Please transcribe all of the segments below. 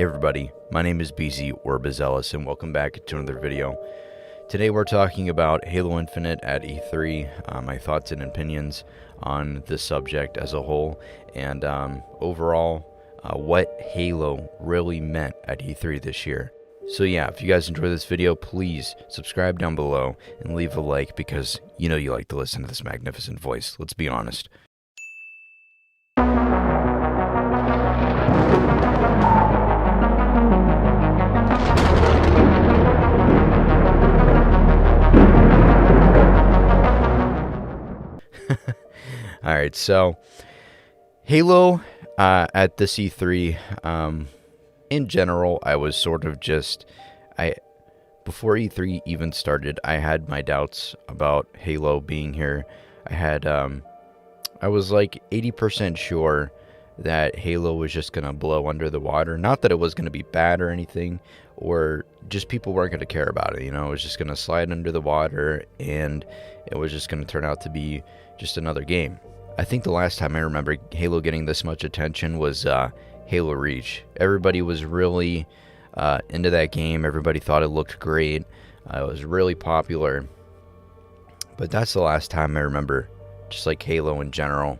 Hey everybody, my name is BZ or Bazelis and welcome back to another video. Today we're talking about Halo Infinite at E3, my thoughts and opinions on the subject as a whole, and overall what Halo really meant at E3 this year. So yeah, if you guys enjoy this video, please subscribe down below and leave a like because you know you like to listen to this magnificent voice, let's be honest. Alright, so Halo at this E3, in general, I was sort of just, before E3 even started, I had my doubts about Halo being here. I was like 80% sure that Halo was just going to blow under the water. Not that it was going to be bad or anything, or just people weren't going to care about it, you know, it was just going to slide under the water, and it was just going to turn out to be just another game. I think the last time I remember Halo getting this much attention was Halo Reach. Everybody was really into that game. Everybody thought it looked great. It was really popular. But that's the last time I remember just like Halo in general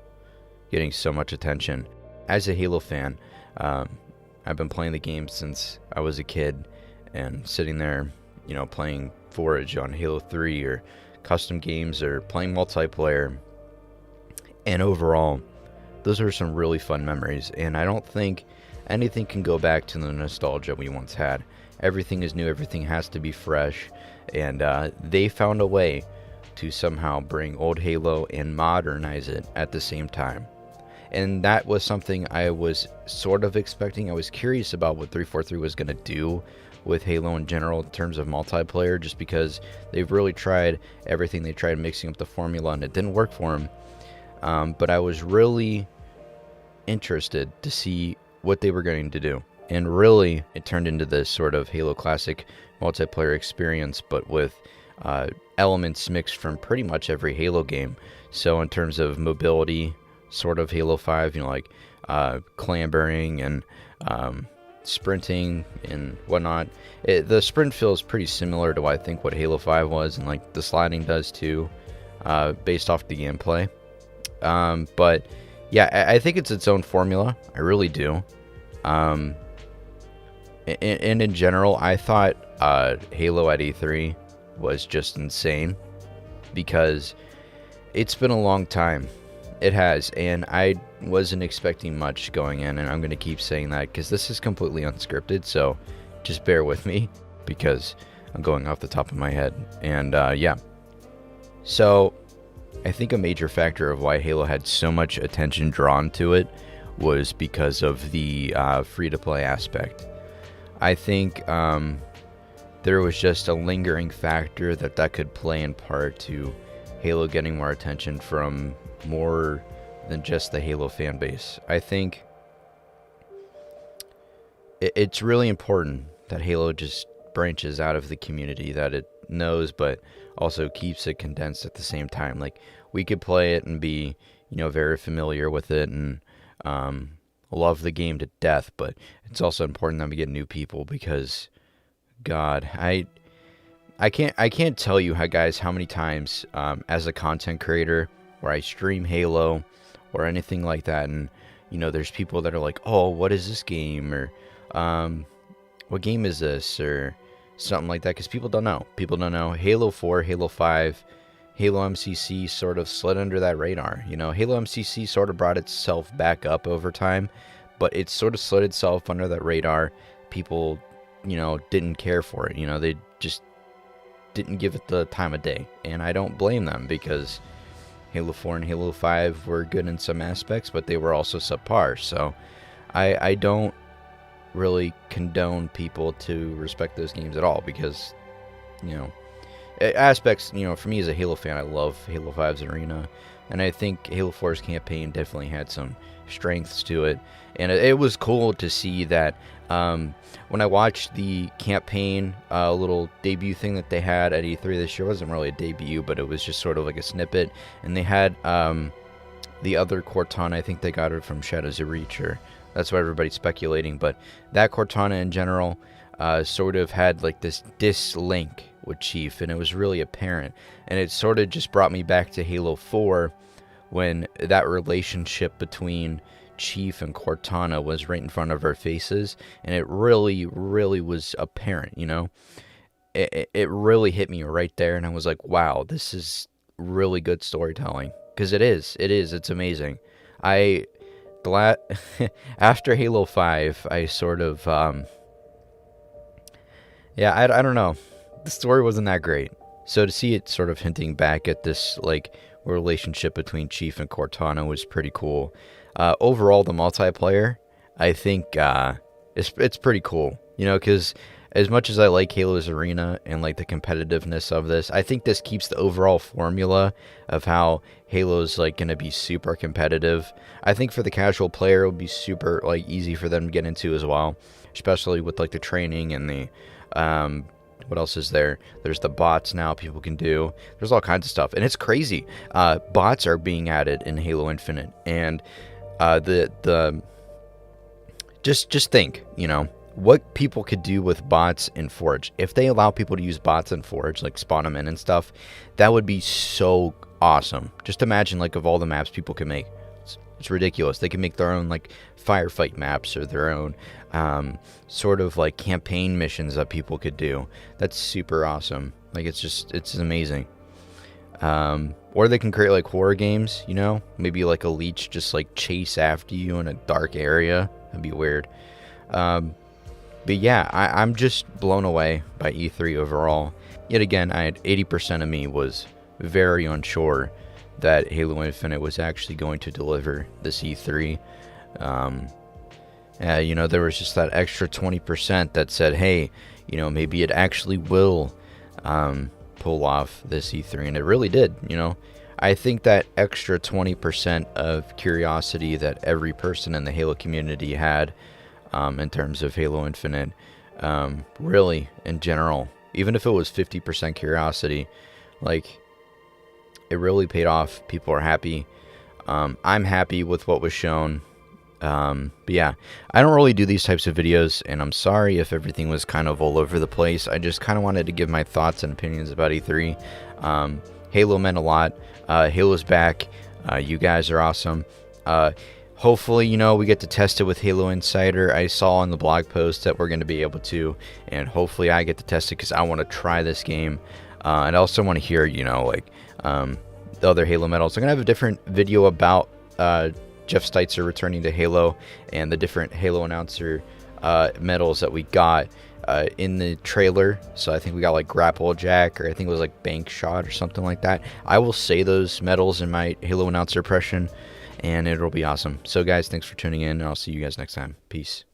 getting so much attention. As a Halo fan, I've been playing the game since I was a kid and sitting there, you know, playing Forage on Halo 3 or custom games or playing multiplayer. And overall, those are some really fun memories, and I don't think anything can go back to the nostalgia we once had. Everything is new, everything has to be fresh, and they found a way to somehow bring old Halo and modernize it at the same time. And that was something I was sort of expecting. I was curious about what 343 was going to do with Halo in general in terms of multiplayer, just because they've really tried everything. They tried mixing up the formula, and it didn't work for them. But I was really interested to see what they were going to do. And really, it turned into this sort of Halo Classic multiplayer experience, but with elements mixed from pretty much every Halo game. So in terms of mobility, sort of Halo 5, you know, like clambering and sprinting and whatnot. The sprint feels pretty similar to I think what Halo 5 was, and like the sliding does too, based off the gameplay. But yeah, I think it's its own formula. I really do. And in general, I thought Halo at E3 was just insane because it's been a long time. It has, and I wasn't expecting much going in, and I'm going to keep saying that because this is completely unscripted, so just bear with me because I'm going off the top of my head. And yeah. So I think a major factor of why Halo had so much attention drawn to it was because of the free-to-play aspect. I think there was just a lingering factor that could play in part to Halo getting more attention from more than just the Halo fan base. I think it's really important that Halo just branches out of the community that it knows, but also keeps it condensed at the same time. Like, we could play it and be, you know, very familiar with it and love the game to death, but it's also important that we get new people because, God, I can't tell you how many times as a content creator where I stream Halo or anything like that, and you know, there's people that are like, oh, what is this game, or what game is this, or something like that, because people don't know. Halo 4, Halo 5, Halo MCC sort of slid under that radar. You know, Halo MCC sort of brought itself back up over time, but it sort of slid itself under that radar. People, you know, didn't care for it. You know, they just didn't give it the time of day, and I don't blame them because Halo 4 and Halo 5 were good in some aspects, but they were also subpar. So I don't really condone people to respect those games at all because, you know, aspects, you know, for me as a Halo fan, I love Halo 5's arena, and I think Halo 4's campaign definitely had some strengths to it, and it was cool to see that when I watched the campaign little debut thing that they had at E3 this year. It wasn't really a debut, but it was just sort of like a snippet, and they had the other Cortana. I think they got it from Shadows of Reach or That's what everybody's speculating. But that Cortana in general sort of had like this dislink with Chief, and it was really apparent. And it sort of just brought me back to Halo 4 when that relationship between Chief and Cortana was right in front of our faces, and it really, really was apparent, you know? It really hit me right there, and I was like, wow, this is really good storytelling. Because it's amazing. After Halo 5, I sort of, I don't know. The story wasn't that great. So to see it sort of hinting back at this, like, relationship between Chief and Cortana was pretty cool. Overall, the multiplayer, I think, it's pretty cool. You know, because as much as I like Halo's Arena and, like, the competitiveness of this, I think this keeps the overall formula of how Halo's, like, going to be super competitive. I think for the casual player, it would be super, like, easy for them to get into as well, especially with, like, the training and the, what else is there? There's the bots now people can do. There's all kinds of stuff, and it's crazy. Bots are being added in Halo Infinite, and just think, you know, what people could do with bots in Forge. If they allow people to use bots in Forge, like spawn them in and stuff, that would be so awesome. Just imagine, like, of all the maps people can make. It's ridiculous. They can make their own, like, firefight maps or their own sort of, like, campaign missions that people could do. That's super awesome. Like, it's amazing. Or they can create, like, horror games, you know? Maybe, like, a leech just, like, chase after you in a dark area. That'd be weird. But yeah, I'm just blown away by E3 overall. Yet again, 80% of me was very unsure that Halo Infinite was actually going to deliver this E3. You know, there was just that extra 20% that said, hey, you know, maybe it actually will pull off this E3, and it really did, you know. I think that extra 20% of curiosity that every person in the Halo community had in terms of Halo Infinite, really, in general, even if it was 50% curiosity, like, it really paid off. People are happy. I'm happy with what was shown. But yeah, I don't really do these types of videos, and I'm sorry if everything was kind of all over the place. I just kind of wanted to give my thoughts and opinions about E3. Halo meant a lot. Halo's back. You guys are awesome. Hopefully, you know, we get to test it with Halo Insider. I saw on the blog post that we're going to be able to, and hopefully I get to test it because I want to try this game. And I also want to hear, you know, like, the other Halo medals. I'm going to have a different video about Jeff Steitzer returning to Halo and the different Halo announcer medals that we got in the trailer. So I think we got, like, Grapple Jack, or I think it was, like, Bank Shot or something like that. I will say those medals in my Halo announcer impression, and it'll be awesome. So guys, thanks for tuning in, and I'll see you guys next time. Peace.